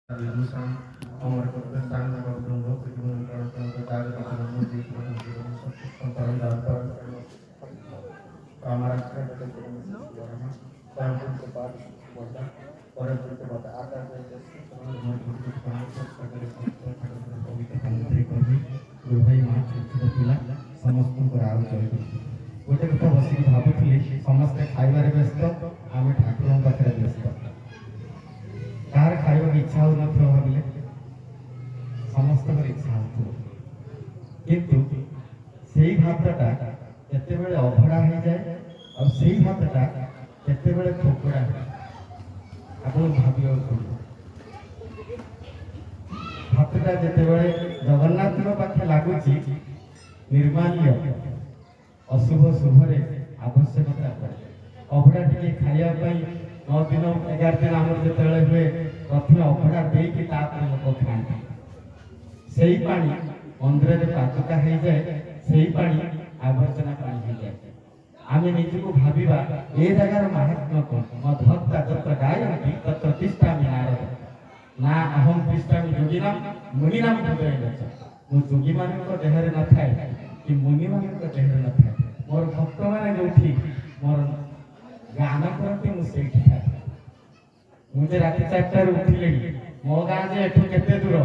Jurusan nomor keputusan nomor tunggu kejuruan tentang dari pasal di tentang daftar kamar sampun kepada kuasa orang berkepada atas ସମସ୍ତଙ୍କର ଆଉ ଚଳିବ ଗୋଟେ କଥା ବସିକି ଭାବୁଥିଲି ସମସ୍ତେ ଖାଇବାରେ ବ୍ୟସ୍ତ ଆମେ ଠାକୁରଙ୍କ ପାଖରେ ବ୍ୟସ୍ତ କାହାର ଖାଇବାକୁ ଇଚ୍ଛା ହଉନଥିବ ଭାବିଲେ ସମସ୍ତଙ୍କର ଇଚ୍ଛା ହଉଥିବ କିନ୍ତୁ ସେଇ ଭାତଟା କେତେବେଳେ ଅଭଡ଼ା ହେଇଯାଏ ଆଉ ସେଇ ଭାତଟା କେତେବେଳେ ଫୋକଡ଼ା ଆପଣଙ୍କୁ ଭାବିବାକୁ ପଡ଼ିବ ଭାତଟା ଯେତେବେଳେ ଜଗନ୍ନାଥଙ୍କ ପାଖେ ଲାଗୁଛି ନିର୍ମାଲ୍ୟ ଅଶୁଭ ଶୁଭରେ ଆବଶ୍ୟକତା ପଡ଼େ ଅଭଡ଼ା ଟିକେ ଖାଇବା ପାଇଁ 9 ଦିନ 11 ଦିନ ଆମର ଯେତେବେଳେ ହୁଏ ପ୍ରଥମେ ଅଭଡ଼ା ଦେଇକି ତାପରେ ଲୋକ ଖାଆନ୍ତି ସେଇ ପାଣି ମନ୍ଦିରରେ ପାଦୁକା ହେଇଯାଏ ସେଇ ପାଣି ଆବର୍ଜନା ପାଣି ହେଇଯାଏ ଆମେ ନିଜକୁ ଭାବିବା ଏ ଜାଗାର ମାହାତ୍ମ୍ୟ କ'ଣ ମଧତ୍ତା ଯତ୍ର ଗାୟନ୍ତି ତତ୍ର ତିଷ୍ଠାମି ନାରଦ ନା ଅହଂ ତିଷ୍ଠାମି ଯୋଗିନାମ ମୁନିନାମ ହୃଦୟ ଗଛ ମୁଁ ଯୋଗୀମାନଙ୍କ ଦେହରେ ନଥାଏ କି ମୁନିମାନଙ୍କ ଦେହରେ ନଥାଏ ମୋର ଭକ୍ତମାନେ ଯୋଉଠି ମୋର ଗାନ କରନ୍ତି ମୁଁ ସେଇଠି ଥାଏ ମୁଁ ଯେ ରାତି 4ଟାରୁ ଉଠିଲେଣି ମୋ ଗାଁ ଯେ ଏଠୁ କେତେ ଦୂର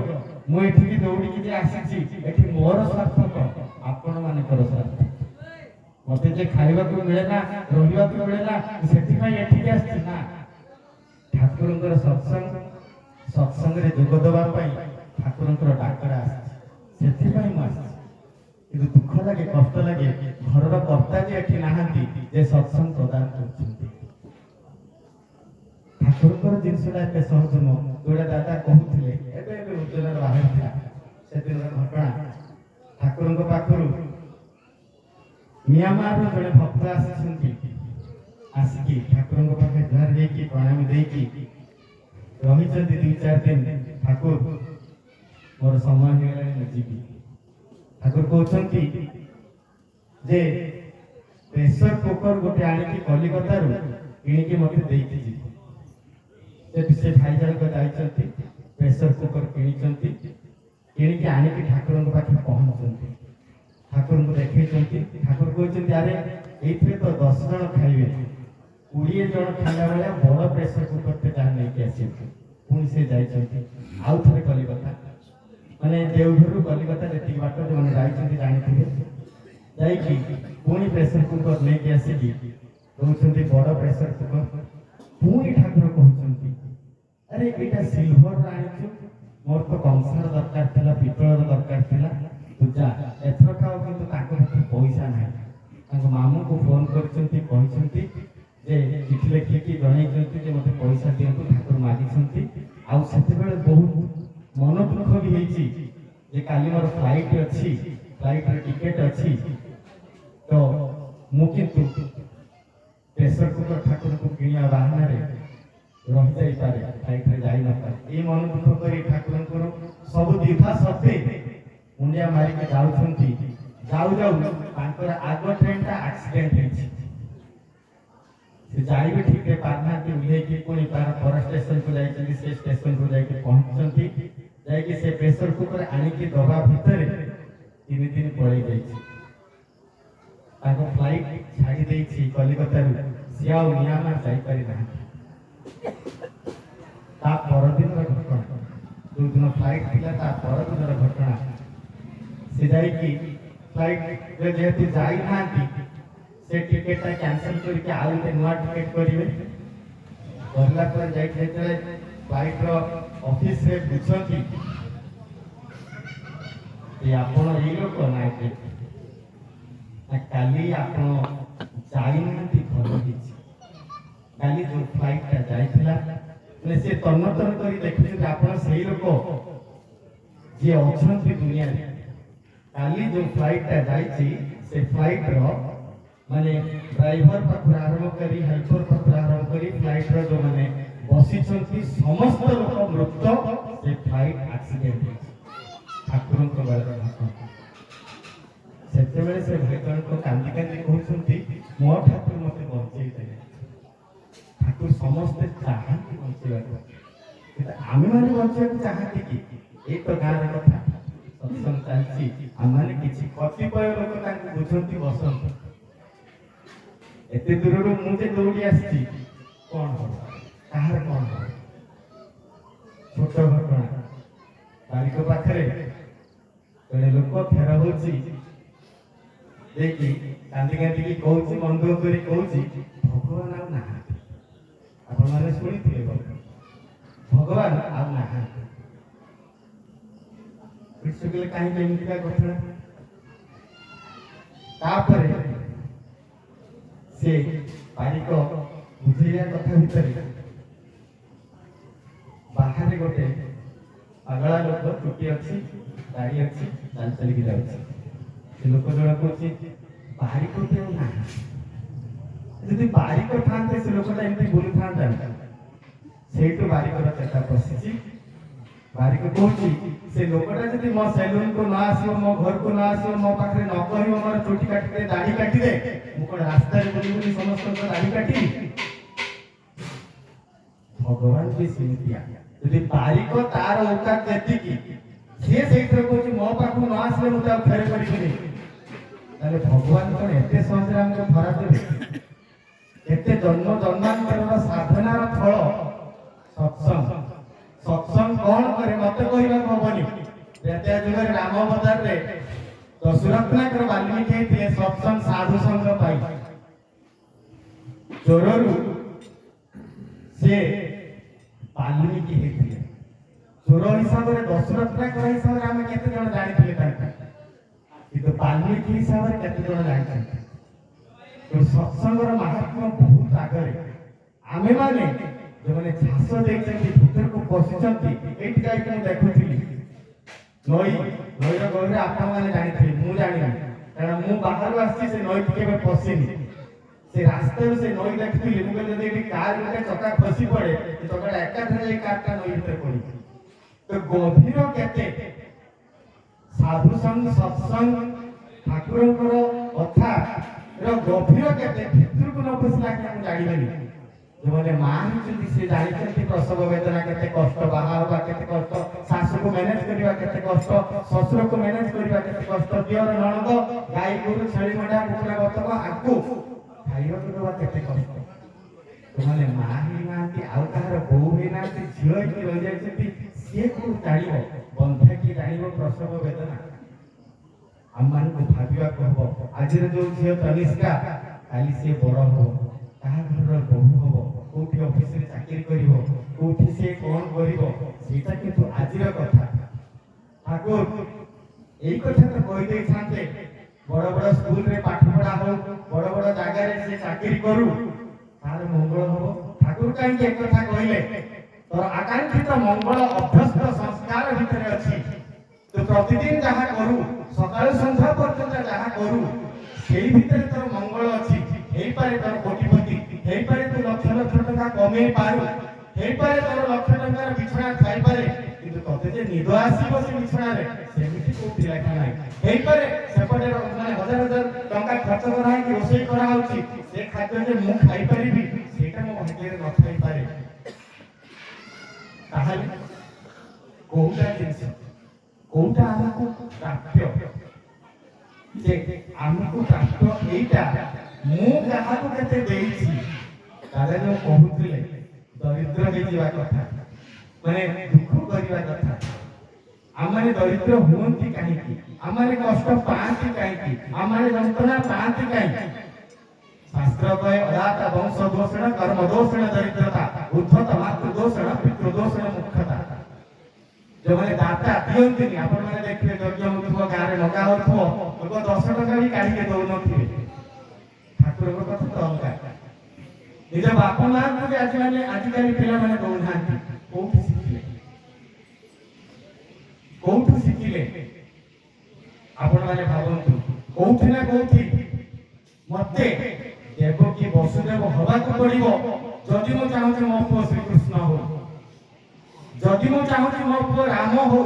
ମୁଁ ଏଠିକି ଦୌଡ଼ିକି ଯେ ଆସିଛି ଏଠି ମୋର ସ୍ୱାର୍ଥ କ'ଣ ଆପଣମାନଙ୍କର ସ୍ୱାର୍ଥ ମତେ ଯେ ଖାଇବାକୁ ମିଳେ ନା ରହିବାକୁ ମିଳେ ନା ସେଥିପାଇଁ ଏଠିକି ଆସିଛି ନା ଠାକୁରଙ୍କର ସତ୍ସଙ୍ଗରେ ଯୋଗ ଦେବା ପାଇଁ ଠାକୁରଙ୍କର ଡାକରା ଆସିଛି ସେଥିପାଇଁ ମୁଁ ଆସିଛି କିନ୍ତୁ ଦୁଃଖ ଲାଗେ କଷ୍ଟ ଲାଗେ ଘରର କର୍ତ୍ତା ଯେ ଏଠି ନାହାନ୍ତି ଯେ ସତ୍ସଙ୍ଗ ପ୍ରଦାନ କରୁଛନ୍ତି ଠାକୁରଙ୍କର ଜିନିଷଟା ଏତେ ସହଜ ନୁହଁ ଯୋଉଟା ଦାଦା କହୁଥିଲେ ଏବେ ଉଜ୍ଜୟନର ବାହାରିଥିଲା ସେଦିନର ଘଟଣା ଠାକୁରଙ୍କ ପାଖରୁ ମିଆଁମାରର ଜଣେ ଭକ୍ତ ଆସିଛନ୍ତି ଆସିକି ଠାକୁରଙ୍କ ପାଖରେ ଜୁହାର ହେଇକି ପ୍ରଣାମୀ ଦେଇକି ରହିଛନ୍ତି 2-4 ଦିନ ଠାକୁର ମୋର ସମୟ ହେଇଗଲାଣି ମୁଁ ଯିବି ଠାକୁର କହୁଛନ୍ତି ଯେ ପ୍ରେସର କୁକର ଗୋଟେ ଆଣିକି କଲିକତାରୁ କିଣିକି ମତେ ଦେଇକି ଯିବି ସେ ଭାଇ ଜଣକ ଯାଇଛନ୍ତି ପ୍ରେସର କୁକର କିଣିଛନ୍ତି କିଣିକି ଆଣିକି ଠାକୁରଙ୍କ ପାଖରେ ପହଞ୍ଚୁଛନ୍ତି ଠାକୁରଙ୍କୁ ଦେଖେଇଛନ୍ତି ଠାକୁର କହୁଛନ୍ତି ଆରେ ଏଇଥିରେ ତ 10 ଜଣ ଖାଇବେ 20 ଜଣ ଖାଇଲା ବେଳେ ବଡ଼ ପ୍ରେସର କୁକରଟେ ଯାହା ନେଇକି ଆସିବେ ପୁଣି ସେ ଯାଇଛନ୍ତି ଆଉ ଥରେ କଲିକତା ମାନେ ଦେଓଘରରୁ କଲିକତା ଯେତିକି ବାଟ ଯୋଉମାନେ ଯାଇଛନ୍ତି ଜାଣିଥିବେ ଯାଇକି ପୁଣି ପ୍ରେସର କୁକର ନେଇକି ଆସିକି କହୁଛନ୍ତି ବଡ଼ ପ୍ରେସର କୁକର ପୁଣି ଠାକୁର କହୁଛନ୍ତି ଆରେ ଏଇଟା ସିଲଭର ଆଣିଛୁ ମୋର ତ କଂସାର ଦରକାର ଥିଲା ପିତ୍ତଳର ଦରକାର ଥିଲା ତୁ ଯା ଏଥର ଖାଅ କିନ୍ତୁ ତାଙ୍କ ପାଖରେ ପଇସା ନାହିଁ ତାଙ୍କ ମାମୁଁକୁ ଫୋନ କରିଛନ୍ତି କହିଛନ୍ତି ଯେ ଚିଠି ଲେଖିକି ଜଣେଇଛନ୍ତି ଯେ ମୋତେ ପଇସା ଦିଅନ୍ତୁ ଠାକୁର ମାଗିଛନ୍ତି ଆଉ ସେତେବେଳେ ବହୁତ ମନ ଦୁଃଖ ବି ହେଇଛି ଯେ କାଲି ମୋର ଫ୍ଲାଇଟ୍ ଅଛି ଫ୍ଲାଇଟ୍ର ଟିକେଟ୍ ଅଛି ତ ମୁଁ କିନ୍ତୁ ପ୍ରେସର କୁକର ଠାକୁରଙ୍କୁ କିଣିବା ବାହାନାରେ ରହିଯାଇପାରେ ଫ୍ଲାଇଟ୍ରେ ଯାଇନପାରେ ଏଇ ମନ ଦୁଃଖ କରି ଠାକୁରଙ୍କର ସବୁ ଦ୍ୱିଧା ସତ୍ତ୍ୱେ ମୁଣ୍ଡିଆ ମାରିକି ଯାଉଛନ୍ତି ଯାଉ ଯାଉ ତାଙ୍କର ଆଗ ଟ୍ରେନଟା ଆକ୍ସିଡେଣ୍ଟ ହେଇଛି ସେ ଯାଇବି ଠିକରେ ପାରୁନାହାନ୍ତି ଓହ୍ଲେଇକି ପୁଣି ତାର ପର ଷ୍ଟେସନକୁ ଯାଇଛନ୍ତି ସେ ଷ୍ଟେସନକୁ ଯାଇକି ପହଞ୍ଚୁଛନ୍ତି ଯାଇକି ସେ ପ୍ରେସର କୁକର ଆଣିକି ଦବା ଭିତରେ 3 ଦିନ ପଳେଇ ଯାଇଛି ତାଙ୍କ ଫ୍ଲାଇଟ୍ ଛାଡ଼ି ଦେଇଛି କଲିକତାରୁ ସିଏ ଆଉ ମିଆଁମାର ଯାଇପାରି ନାହାନ୍ତି ତା ପରଦିନର ଘଟଣା ଯୋଉଦିନ ଫ୍ଲାଇଟ୍ ଥିଲା ତା ପରଦିନର ଘଟଣା ସେ ଯାଇକି ଫ୍ଲାଇଟ୍ରେ ଯେହେତୁ ଯାଇନାହାନ୍ତି ସେ ଟିକେଟଟା କ୍ୟାନସଲ କରିକି ଆଉ ଗୋଟେ ନୂଆ ଟିକେଟ କରିବେ କରିଲା ପରେ ଯାଇକି ଯେତେବେଳେ ଫ୍ଲାଇଟ୍ର ଅଫିସରେ ବୁଝନ୍ତି ଆପଣ ଏଇ ଲୋକ ନା କାଲି ଆପଣ ଯାଇନାହାନ୍ତି ଭଲ ହେଇଛି କାଲି ଯୋଉ ଫ୍ଲାଇଟ୍ଟା ଯାଇଥିଲା ସେ ତନ୍ନ ତନ୍ନ କରି ଦେଖୁଛନ୍ତି ଆପଣ ସେଇ ଲୋକ ଯିଏ ଅଛନ୍ତି ଦୁନିଆରେ କାଲି ଯୋଉ ଫ୍ଲାଇଟ୍ଟା ଯାଇଛି ସେ ଫ୍ଲାଇଟ୍ର ମାନେ ଡ୍ରାଇଭର ପାଖରୁ ଆରମ୍ଭ କରି ହେଲ୍ପର ପାଖରୁ ଆରମ୍ଭ କରି ଫ୍ଲାଇଟ୍ର ଯୋଉମାନେ ବସିଛନ୍ତି ସମସ୍ତ ଲୋକ ମୃତ ସେ ଫ୍ଲାଇଟ୍ ଆକ୍ସିଡେଣ୍ଟ ହେଇଛି ଠାକୁରଙ୍କ ବେଳର ଘଟଣା ସେତେବେଳେ ସେ ଭାଇ ଜଣକ କାନ୍ଦି କାନ୍ଦି କହୁଛନ୍ତି ମୋ ଠାକୁର ମତେ ବଞ୍ଚେଇ ଦେଲେ ଠାକୁର ସମସ୍ତେ ଚାହାନ୍ତି ବଞ୍ଚେଇବାକୁ आम मैंने बचा चाहती कि एक तो गाँव कथा सत्संग चलती आम मैंने किसी कतिपय लोक बुझती बसंत एत दूर मुझे दौड़ी आसी कौन हम कहार कौन हम छोट घटना बारिक पाखे जड़े लोक फेर हो देखी कांदी कांदी कहूँ मन दुख कर भगवान आउ ना आपण मैंने शुणी भगवान आउ ना कहीं घटना से बारिक बुझेगा कथा भितर बाहर गोटे पगला लोक टुटी अच्छी गाड़ी अच्छी चल चलिक जाऊँ लोक जन कह बारिक ना जी बारिक था से लोकटा एमती बुलू था से बारिकर चेता पशि बारिक कहूँ से लोकटा जब मो सेलून को न आसो मो घर को न आसो मो पाखे न कह मोर चुटी काटी दाढ़ी काटिदे मुझे रास्ता बुली बुली समस्त दाढ़ी काटी भगवान भी सेमतिया यदि बारिक तार औकात जेतिकी से सेइथरे कहूँ मो पाखु न आसले मुझे फेर करिबिनी ताले भगवान कौन एते सहज हमको धरा देबे एते जन्म जन्मांतर साधनार फल सत्संग सत्संग कौन करे मत कहवा हबनी त्रेता जुगर राम अवतार रे दशरथनाकर वाल्मीकि थे सत्संग साधु संग पाई चोररू से वाल्मीकि हेथिले चोर हिसाब रे दशरथनाकर हिसाब रे हम केते जण जानिथिले ताका किंतु वाल्मीकि हिसाब रे केते जण जानिथिले तो सत्संगर महात्मा बहुत आगे आमे माने जो मैंने झांस देखते भीतर को पशिचंती एठी जाई देखुथि नई नईर गहरे आपण माने जानिथिले मु जानि कारण मु बाहर आसी से नई केबे पसिनी से रास्ता से नई देखिथिले मु कहले यदि कार गोटे चक्का खसी पड़े तो चक्का एका धरे कारटा नई भीतर पड़ी तो गभीर केते साधु संग सत्संग ठाकुरଙ୍କର कथा रो गभीर केते भीतर को न पसला के हम जानिबेनी जो माने मां जति से जानिचंती प्रसव वेदना केते कष्ट बाहर बा केते कष्ट सासु को मैनेज करबा केते कष्ट ससुर को मैनेज करबा केते कष्ट दियर ननद गाई गोरु छेली मेढा कुकुरा बतक आकु खाइबा करबा केते कष्ट तो माने मां ही नांती आउ कहार बहु ही नांती झियो की रह जायछंती से को जानिबो बंधा की जानिबो प्रसव वेदना आमान को भाबिया कहबो आज जो झियो तनिष्का काली से बड़ हो कहा घर बहु हो कोठी ऑफिस रे चाकरी करिवो कोठी से कोन करिवो सेटा किंतु आजिर कथा ठाकुर एई कथा तो कहि देई छांते बड़ बड़ स्कूल रे पाठ पढ़ा हो बड़ बड़ जागा रे से चाकरी करू तार मंगल हो ठाकुर काई के कथा कहिले तोर आकांक्षित मंगल अभ्यस्त संस्कार भितर अछि तो प्रतिदिन जहा करू सकाळ संध्या पर्यंत जहा करू सेई भितर तोर मंगल अछि हेई पारे तोर कोटिपति हेई पारे तू लक्ष लक्ष टका कमे पारू हेई पारे तोर लक्ष टका बिछଣା खाई पारे किंतु तते जे निद आसीबो से बिछଣା रे सेमिति कोठी लाखा नाही हेई पारे सेपटे माने हजार हजार टका खर्च करा कि रोसई करा होची से खाद्य जे मु खाई परिबी सेटा मो भाग्य रे न खाई पारे ताहाले कोउटा जिंस कोउटा हमको प्राप्य जे हमको प्राप्य एटा मु काहाको केते देइछि तारे जो कहउतिले दरिद्र हे जीवा कथा माने दुख करिवा कथा आमाने दरिद्र हुंती काहे की आमाने कष्ट पांती काहे की आमाने जंतुना पांती काहे शास्त्र कहे अदाता वंश दोषण कर्म दोषण दरिद्रता उद्धत मातृ दोषण पितृ दोषण मुख्यता जो माने दाता दियंतिनी आपण माने देखिबे यज्ञ होथुवा गारे लगा होथुवा लोक 10 टका भी काढी के दउ नथिबे ठाकुर को कथा तो अलगा निज बापा मां को आज माने आजिकाली पिला माने दउ नांती कोठी शिखिले आपण माने भाबंतु कोठी ना कोठी मते देवकी वसुदेव हवा को पड़िबो जदि मो चाहूँ मो पुओ श्री कृष्ण हो जदि मो चाहूँ मो पुओ राम हो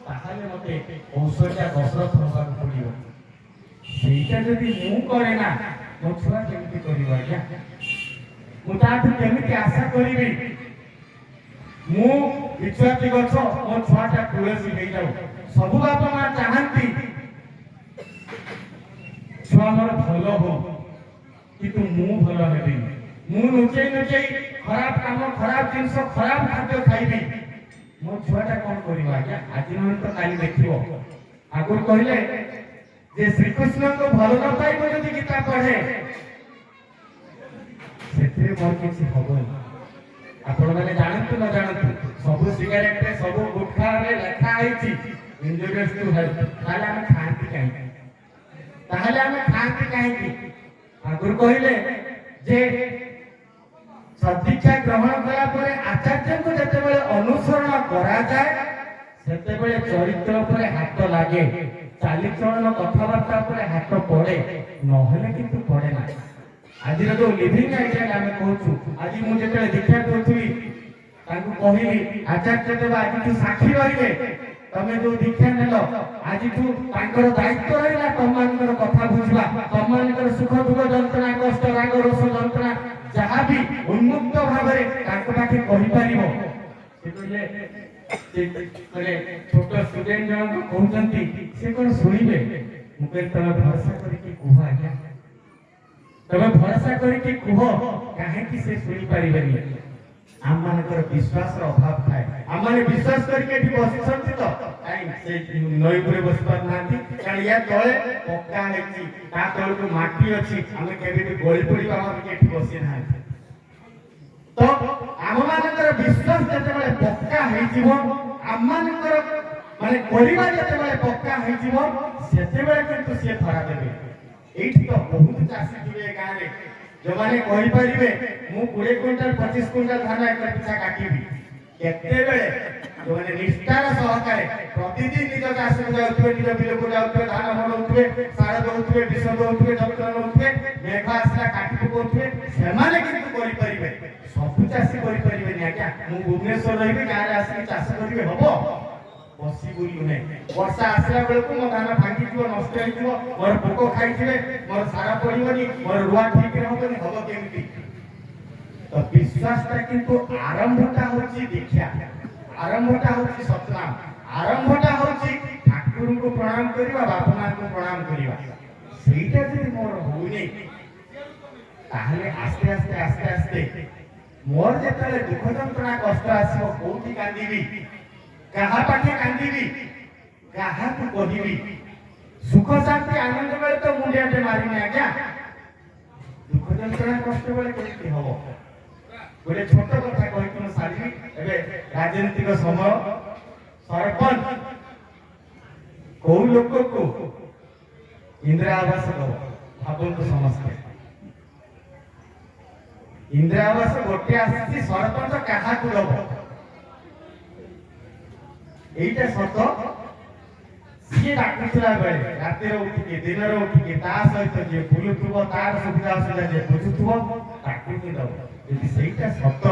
ताहाले मते औषध्या दशरथ हवा को पड़िबो सेटा जदि मु करे ना मो छुआ केमिति करिबो आज्ञा मु ताठु केमिति आशा करिबि ମୁଁ ବିଛୁଆତି ଗଛ ମୋ ଛୁଆଟା ତୁଳସୀ ହେଇଯାଉ। ସବୁ ବାପା ମା ଚାହାନ୍ତି ଛୁଆ ମୋର ଭଲ ହଉ, କିନ୍ତୁ ମୁଁ ଭଲ ହେବିନି। ମୁଁ ଲୁଚେଇ ଲୁଚେଇ ଖରାପ କାମ, ଖରାପ ଜିନିଷ, ଖରାପ ଖାଦ୍ୟ ଖାଇବି। ମୋ ଛୁଆଟା କଣ କରିବ ଆଜ୍ଞା? ଆଜି ନହେଲେ ତ କାଲି ଦେଖିବ। ଆଗରୁ କହିଲେ ଯେ ଶ୍ରୀକୃଷ୍ଣଙ୍କୁ ଭଲ ନ ପାଇବ ଯଦି ଗୀତା ପଢେ ସେଥିରେ ମୋର କିଛି ହବନି। ଆପଣମାନେ ଜାଣନ୍ତୁ ନ ଜାଣନ୍ତୁ, ସବୁ ସିଗାରେଟରେ, ସବୁ ଗୁଟଖାରେ ଲେଖା ହେଇଛି ଇଞ୍ଜୁରିୟସ୍ ଟୁ ହେଲ୍ଥ। ତାହେଲେ ଆମେ ଖାଆନ୍ତି କାହିଁକି? ଆଗରୁ କହିଲେ ଯେ ସଦୀକ୍ଷା ଗ୍ରହଣ କଲା ପରେ ଆଚାର୍ଯ୍ୟଙ୍କୁ ଯେତେବେଳେ ଅନୁସରଣ କରାଯାଏ ସେତେବେଳେ ଚରିତ୍ର ଉପରେ ହାତ ଲାଗେ, ଚାଲିଚଳନ କଥାବାର୍ତ୍ତା ଉପରେ ହାତ ପଡେ, ନହେଲେ କିନ୍ତୁ ପଡେ ନାହିଁ। ଆଜିର ଯୋଉ ଲିଭିଂ ଆଇଡିଆଲ ଆମେ କହୁଛୁ, ଆଜି ମୁଁ ଯେତେବେଳେ ଦୀକ୍ଷା ଦଉଥିଲି ତାଙ୍କୁ କହିଲି ଆଚାର୍ଯ୍ୟ ଦେବ ଆଜିଠୁ ସାକ୍ଷୀ ରହିବେ, ତମେ ଯୋଉ ଦୀକ୍ଷା ନେଲ ଆଜିଠୁ ତାଙ୍କର ଦାୟିତ୍ୱ ରହିଲା ତମମାନଙ୍କର କଥା ବୁଝିବା, ତମମାନଙ୍କର ସୁଖ ଦୁଃଖ ଯନ୍ତ୍ରଣା କଷ୍ଟ ରାଗ ରୋଷ ଯନ୍ତ୍ରଣା ଯାହାବି ଉନ୍ମୁକ୍ତ ଭାବରେ ତାଙ୍କ ପାଖେ କହିପାରିବ। ସେ କହିଲେ ଛୋଟ ଷ୍ଟୁଡେଣ୍ଟ ଜଣକ କହୁଛନ୍ତି ସେ କଣ ଶୁଣିବେ? ମୁଁ କହିଲି ତମେ ଭରସା କରିକି କୁହ ଆଜ୍ଞା, ତମେ ଭରସା କରିକି କୁହ, କାହିଁକି ସେ ଶୁଣିପାରିବେନି? ଆମମାନଙ୍କର ବିଶ୍ୱାସର ଅଭାବ ଥାଏ। ଆମମାନେ ବିଶ୍ୱାସ କରିକି ଏଠି ବସିଛନ୍ତି ତ କାଇଁ ସେ ନଈ ଉପରେ ବସି ପାରୁନାହାନ୍ତି? କାରଣ ୟା ତଳେ ପକ୍କା ହେଇଛି, ତା ତଳକୁ ମାଟି ଅଛି, ଆମେ କେବେ ବି ଗଳି ପଡ଼ିବା ଭାବିକି ଏଠି ବସି ନାହାନ୍ତି। ତ ଆମମାନଙ୍କର ବିଶ୍ୱାସ ଯେତେବେଳେ ପକ୍କା ହେଇଯିବ, ଆମମାନଙ୍କର ମାନେ କରିବା ଯେତେବେଳେ ପକ୍କା ହେଇଯିବ, ସେତେବେଳେ କିନ୍ତୁ ସିଏ ଧରା ଦେବେ। ଏଇଠି ତ ବହୁତ ଚାଷୀ ଥିବେ ଗାଁରେ ଯୋଉମାନେ କହିପାରିବେ ମୁଁ 20 କୁଇଣ୍ଟାଲ 25 କୁଇଣ୍ଟାଲ ଧାନ ଏକର ପିଛା କାଟିବି। କେତେବେଳେ ଯୋଉମାନେ ନିଷ୍ଠାର ସହକାରେ ପ୍ରତିଦିନ ନିଜ ଚାଷକୁ ଯାଉଥିବେ, ନିଜ ବିଲକୁ ଯାଉଥିବେ, ଧାନ ମଡ଼ଉଥିବେ, ସାର ଦଉଥିବେ, ବିଷ ଦଉଥିବେ, ଯତ୍ନ ନେଉଥିବେ, ମେଘ ଆସିଲା କାଟି ପକଉଥିବେ, ସେମାନେ କିନ୍ତୁ କରିପାରିବେ। ସବୁ ଚାଷୀ କରିପାରିବେନି ଆଜ୍ଞା। ମୁଁ ଭୁବନେଶ୍ୱର ରହିବି, ଗାଁରେ ଆସିକି ଚାଷ କରିବି ହବ? ପସିବୁଲ ନୁହେଁ। ବର୍ଷା ଆସିଲା ବେଳକୁ ମୋ ଧାନ ଭାଙ୍ଗିଯିବ, ନଷ୍ଟ ହେଇଯିବ, ମୋର ପୋକ ଖାଇଥିବେ, ମୋର ସାର ପଡ଼ିବନି, ମୋର ରୁଆ ଠିକରେ ହବନି, ହବ କେମିତି? ତ ବିଶ୍ୱାସଟା କିନ୍ତୁ ଆରମ୍ଭଟା ହଉଛି ଦୀକ୍ଷା, ଆରମ୍ଭଟା ହଉଛି ସତନାମ, ଆରମ୍ଭଟା ହଉଛି ଠାକୁରଙ୍କୁ ପ୍ରଣାମ କରିବା, ବାପା ମାଙ୍କୁ ପ୍ରଣାମ କରିବା। ସେଇଟା ଯଦି ମୋର ହଉନି ତାହେଲେ ଆସ୍ତେ ଆସ୍ତେ ଆସ୍ତେ ଆସ୍ତେ ମୋର ଯେତେବେଳେ ଦୁଃଖ ଯନ୍ତ୍ରଣା କଷ୍ଟ ଆସିବ, କୋଉଠି କାନ୍ଦିବି, କାହା ପାଖେ କାନ୍ଦିବି, କାହାକୁ କହିବି? ସୁଖ ଶାନ୍ତି ଆନନ୍ଦ ବେଳେ ତ ମୁଣ୍ଡିଆଟେ ମାରିନି ଆଜ୍ଞା, ଦୁଃଖ ଯନ୍ତ୍ରଣା କଷ୍ଟ ବେଳେ କେମିତି ହବ? ଗୋଟେ ଛୋଟ କଥା କହିକି ମୁଁ ସାରିବି। ଏବେ ରାଜନୈତିକ ସମୟ, ସରପଞ୍ଚ କୋଉ ଲୋକକୁ ଇନ୍ଦିରା ଆବାସ ଦବ? ଭାବନ୍ତୁ ସମସ୍ତେ, ଇନ୍ଦିରା ଆବାସ ଗୋଟେ ଆସିଛି, ସରପଞ୍ଚ କାହାକୁ ଦବ? এইটা সত ସିଏ ଡାକୁଥିଲା ବେଳେ ରାତିରେ ଉଠିକି ଦିନରେ ଉଠିକି ତା ସହିତ ଯିଏ ବୁଲୁଥିବ, ତାର ସୁବିଧା ଅସୁବିଧା ଯିଏ ବୁଝୁଥିବ ତାକୁ ହିଁ ଦବ। ଯଦି ସେଇଟା ସତ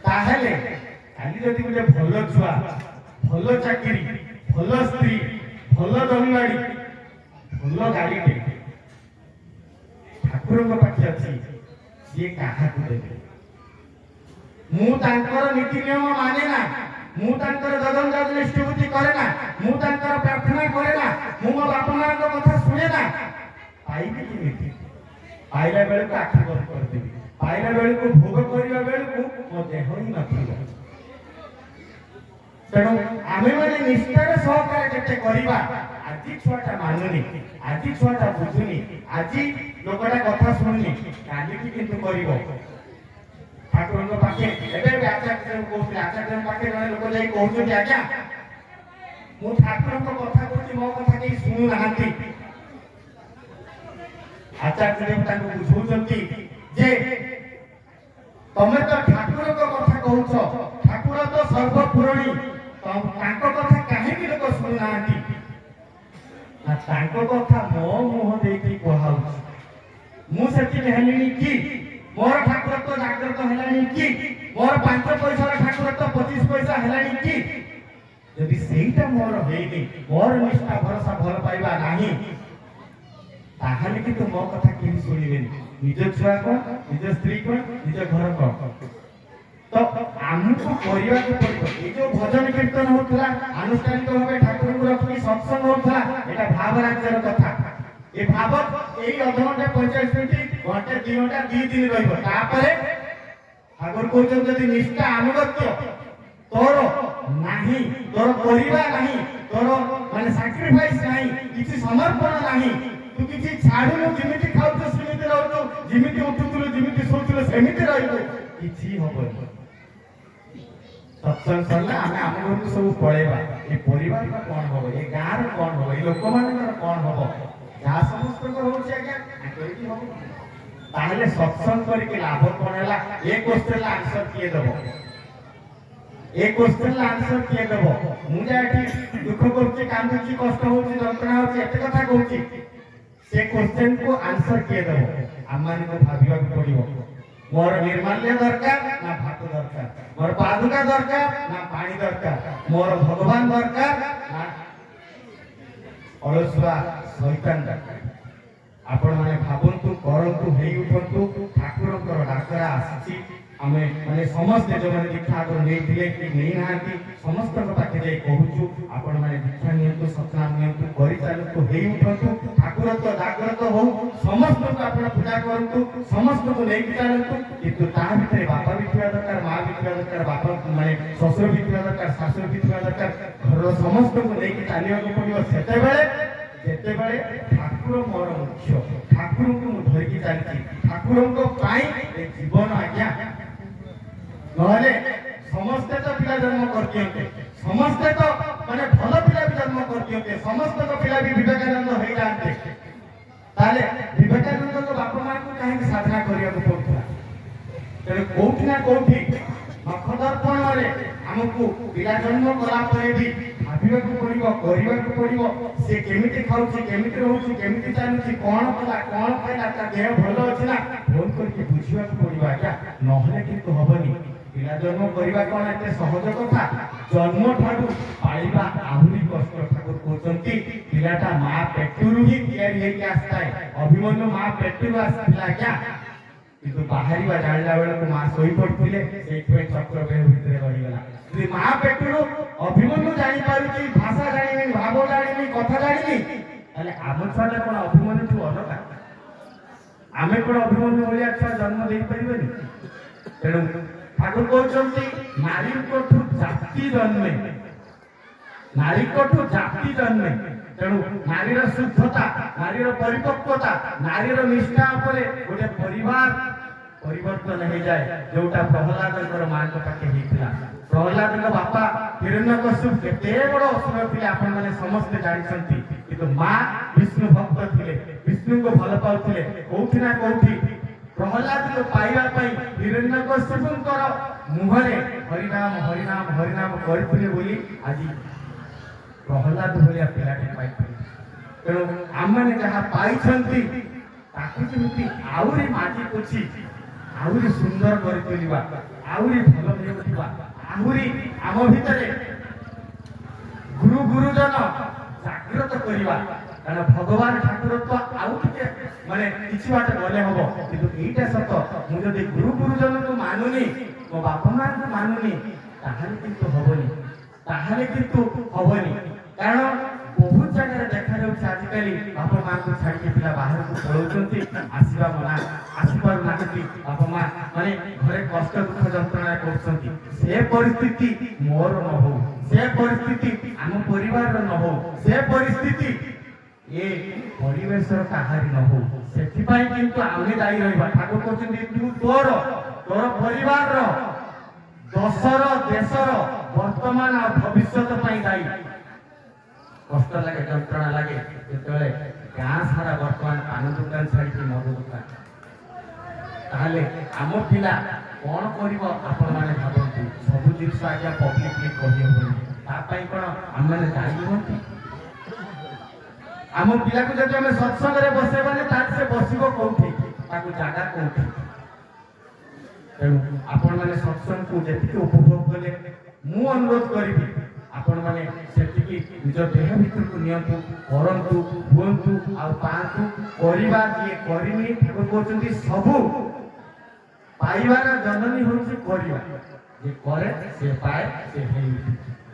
ତାହେଲେ କାଲି ଯଦି ଗୋଟେ ଭଲ ଛୁଆ, ଭଲ ଚାକିରି, ଭଲ ସ୍ତ୍ରୀ, ଭଲ ଜମିବାଡ଼ି, ଭଲ ଗାଡ଼ିଟେ ଠାକୁରଙ୍କ ପାଖେ ଅଛି, ସିଏ କାହାକୁ ଦେବେ? ମୁଁ ତାଙ୍କର ନୀତି ନିୟମ ମାନେ ନା, ମୁଁ ତାଙ୍କର ଜଗନ୍ନାଥ ନିଷ୍ଠୁଭୂତି କରେ ନା, ମୁଁ ତାଙ୍କର ପ୍ରାର୍ଥନା କରେ ନା, ମୁଁ ମୋ ବାପା ମାଙ୍କ କଥା ଶୁଣେ ନା, ପାଇବି କେମିତି? ପାଇଲା ବେଳକୁ ଆଖି ବନ୍ଦ କରିଦେବି, ପାଇଲା ବେଳକୁ ଭୋଗ କରିବା ବେଳକୁ ମୋ ଦେହ ହିଁ ନଥିବ। ତେଣୁ ଆମେମାନେ ନିଷ୍ଠାର ସହକାରେ ଯେତେ କରିବା, ଆଜି ଛୁଆଟା ମାନୁନି, ଆଜି ଛୁଆଟା ବୁଝୁନି, ଆଜି ଲୋକଟା କଥା ଶୁଣୁନି, କାଲିକି କିନ୍ତୁ କରିବ। ଠାକୁରଙ୍କ ପାଖେ ଏବେ ଆଚାର୍ଯ୍ୟ କହୁଥିଲେ, ଆଚାର୍ଯ୍ୟଙ୍କ ପାଖେ ଜଣେ ଲୋକ ଯାଇ କହୁଛନ୍ତି ଆଜ୍ଞା ମୁଁ ଠାକୁରଙ୍କ କଥା କହୁଛି, ମୋ କଥା କେହି ଶୁଣୁନାହାନ୍ତି। ଆଚାର୍ଯ୍ୟ ତାଙ୍କୁ ବୁଝଉଛନ୍ତି ଯେ ତମେ ତ ଠାକୁରଙ୍କ କଥା କହୁଛ, ଠାକୁର ତ ସର୍ବପୂରଣୀ, ତାଙ୍କ କଥା କାହିଁକି ଲୋକ ଶୁଣୁନାହାନ୍ତି? ନା ତାଙ୍କ କଥା ମୋ ମୁହଁ ଦେଇକି କୁହାଉଛି। ମୁଁ ସେତିକି ହେଲିଣି କି? ମୋର ଠାକୁରତ୍ଵ ଜାଗ୍ରତ ହେଲାଣି କି? ମୋର 5 ପଇସାର ଠାକୁରତ୍ଵ 25 ପଇସା ହେଲାଣି କି? ଯଦି ସେଇଟା ମୋର ହେଇନି, ମୋର ନିଷ୍ଠା ଭରସା ଭଲ ପାଇବା ନାହିଁ, ତାହେଲେ କିନ୍ତୁ ମୋ କଥା କେହି ଶୁଣିବେନି। ନିଜ ଛୁଆ କଣ, ନିଜ ସ୍ତ୍ରୀ କଣ, ନିଜ ଘର କଣ, तो आमको करने को पड़ो ये जो भजन कीर्तन होता आनुष्ठानिक भाव ठाकुर को रखी सत्संग होता है भाव राज्यर कथा ये भाव यही अधघंटे 45 मिनिट घंटे 2 घंटा 2 दिन रही ठाकुर कहते निष्ठा आनुगत्य तोर नाही तोर करवा नाही तोर माने सैक्रिफाइस नाही किसी समर्पण नाही तू किसी छाड़ू जिमिति खाऊ सेमिति रहू जिमिति उठुथुलु जिमिति सोचुलु सेमिति रहू किछि होबो सत्संग सरला आमे आम घर सब पळेबा ए परिवार का कोन होबो ए गार कोन होबो ए लोक मानकर कोन होबो या समस्त को होछि आज्ञा आकरि की होबो ताहले सत्संग करी के लाभ कोन हला एक क्वेश्चन ला आंसर किए देबो एक क्वेश्चन ला आंसर किए देबो मु जाठी दुख करछि कांदुछि कष्ट होछि जंत्रणा होछि एते कथा कहछि से क्वेश्चन को आंसर किए देबो आमानी को भाबिबा पड़िबो मोर निर्माल्य दरकार ना भात दरकार मोर पादुका दरकार ना पानी दरकार मोर भगवान दरकार ना अलसुआ शैतान दरकार आपण माने भाबंतु करंतु हेई उठंतु ठाकुरकर डाकरा आसी आमे माने समस्त जो माने दीक्षा कर नै दिले कि नै नांती समस्त को पाखे जाई कहूछु आपण माने दीक्षा नियंतु सतनाम नियंतु करि चालु हेई उठंतु ठाकुर तो जागृत हो समस्त को आपण पूजा करंतु समस्त को नै चालंतु किंतु ता भितरे बापा भी थिया दरकार मां भी थिया दरकार बापा माने ससुर भी थिया दरकार सासुर भी थिया दरकार घर समस्त को नै कि चालिया को पड़ियो सेते बेले जेते बेले ठाकुर मोर मुख्य ठाकुर को धरि कि चालची ठाकुर को पाई ए जीवन आज्ञा नहले समस्त तो पिला जन्म करते समस्त तो माने भल पिला भी जन्म करते समस्त तो पिला भी विवेकानंद हो जाते ताले विवेकानंद को बापा मां को कहीं साधना करिया को पड़ता तेरे कोठी ना कोठी मखदर्पण रे हमको पिला जन्म कला परे भी भाबिबा को पड़िबो करिबा को पड़िबो से केमिति खाउछि केमिति रहउछि केमिति चालुछि कोन कला कोन खाइला ता देह भलो अछि ना फोन करके बुझिबा को पड़िबो आज्ञा नहले किंतु हबनी पिला जन्म करिबा कोन एते सहज कथा जन्म ठाडू पाइबा आहुरी कष्ट ठाकुर कहचंती पिलाटा मां पेटुरु ही तयारी हे के आस्ताय अभिमन्यु मां पेटुरु आस्तिला क्या किंतु बाहरीबा जानला बेले को मां सोई पड़थिले सेइथवे चक्र बेह भितरे रहि गला जे मां पेटुरु अभिमन्यु जानि पारुची भाषा जानिनी भाव जानिनी कथा जानिनी ताले आम छाले कोन अभिमन्यु तू अलगा आमे कोन अभिमन्यु होलिया छा जन्म देई परिबेनी तेणु ठाकुर कहते नारी कोठू जाति जन्मे नारी कोठू जाति जन्मे तेणु नारीर शुद्धता नारीर परिपक्वता नारीर निष्ठा उपरे गोटे परिवार परिवर्तन हो जाए जोटा प्रहलाद मां पाखे होता प्रहलाद बापा हिरण्यकश्यप केते बड़ असुर थे आपण मैंने समस्ते जानते किंतु मां विष्णु भक्त थे विष्णु को भल पाउथिले कोठी ना कोठी प्रहलाद को पाइबा पई हिरण्यकश्यपकर मुहरे हरिनाम हरिनाम हरिनाम करथिले बोली आज प्रहलाद भलिया पिलाटे पाइथिले तेणु आम मैंने जहाँ पाइछंती ताकू जेमती आउरी माटी पोछि आउरी सुंदर कर तुलिबा आउरी भल हे उठिबा आउरी आम भितरे गुरु गुरुजन जागृत करिबा कारण भगवान ठाकुरत्व आउ टिके माने किछि बाटे गले हबो किंतु एटा सत मु जदि गुरु गुरुजन को मानुनी मो बापा मां को मानुनी ताहाले किंतु हबनी कारण बहुत जगह देखा जाउछ आजिकली बापा मां को छाड़ी के पिला बाहर को पळौचंती आसीबा मना आसीबार नाकती बापा मां माने घरे कष्ट दुख जंत्रणा करछंती से परिस्थिति मोर न हो से परिस्थिति आम परिवार न हो से परिस्थिति ये परिवेशर काहारी न हो सेथिपाई किंतु आमे दायी रहबा ठाकुर कहछन्ती तू तोर परिवार रो दशर देशर वर्तमान और भविष्यत पई दायी कष्ट लगे जंत्रणा लगे जेतेबेले गाँ सारा वर्तमान पान दुकान छाड़ी मद दुकान ताहले आम पिला कौन कर आपण मैंने भावती सब जिन आज्ञा पब्लिकली कही कौन आम मैंने दायी हमें आम पिला को जब आम सत्संग बसैबाने से बसब कौटी जगह कौटी तेणु आपण मैंने सत्संग को जी उपभोग कले मु अनुरोध करी आपण मैंने सेटिकी निज देह भीतर को नियंतु करंतु हुंतु आ पांतु करिबा जे करिनी ठाकुर कहते सबु पाइबार जननी होछि करिबा যে করে সে পায় সে হেই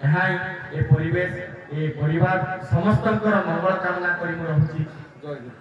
এহাই এ পরিবেশ এ পরিবার সমস্তଙ୍କର মঙ্গল কামনা କରି ମୁଁ ରହୁଛି ଜୟ ଗୁରୁ।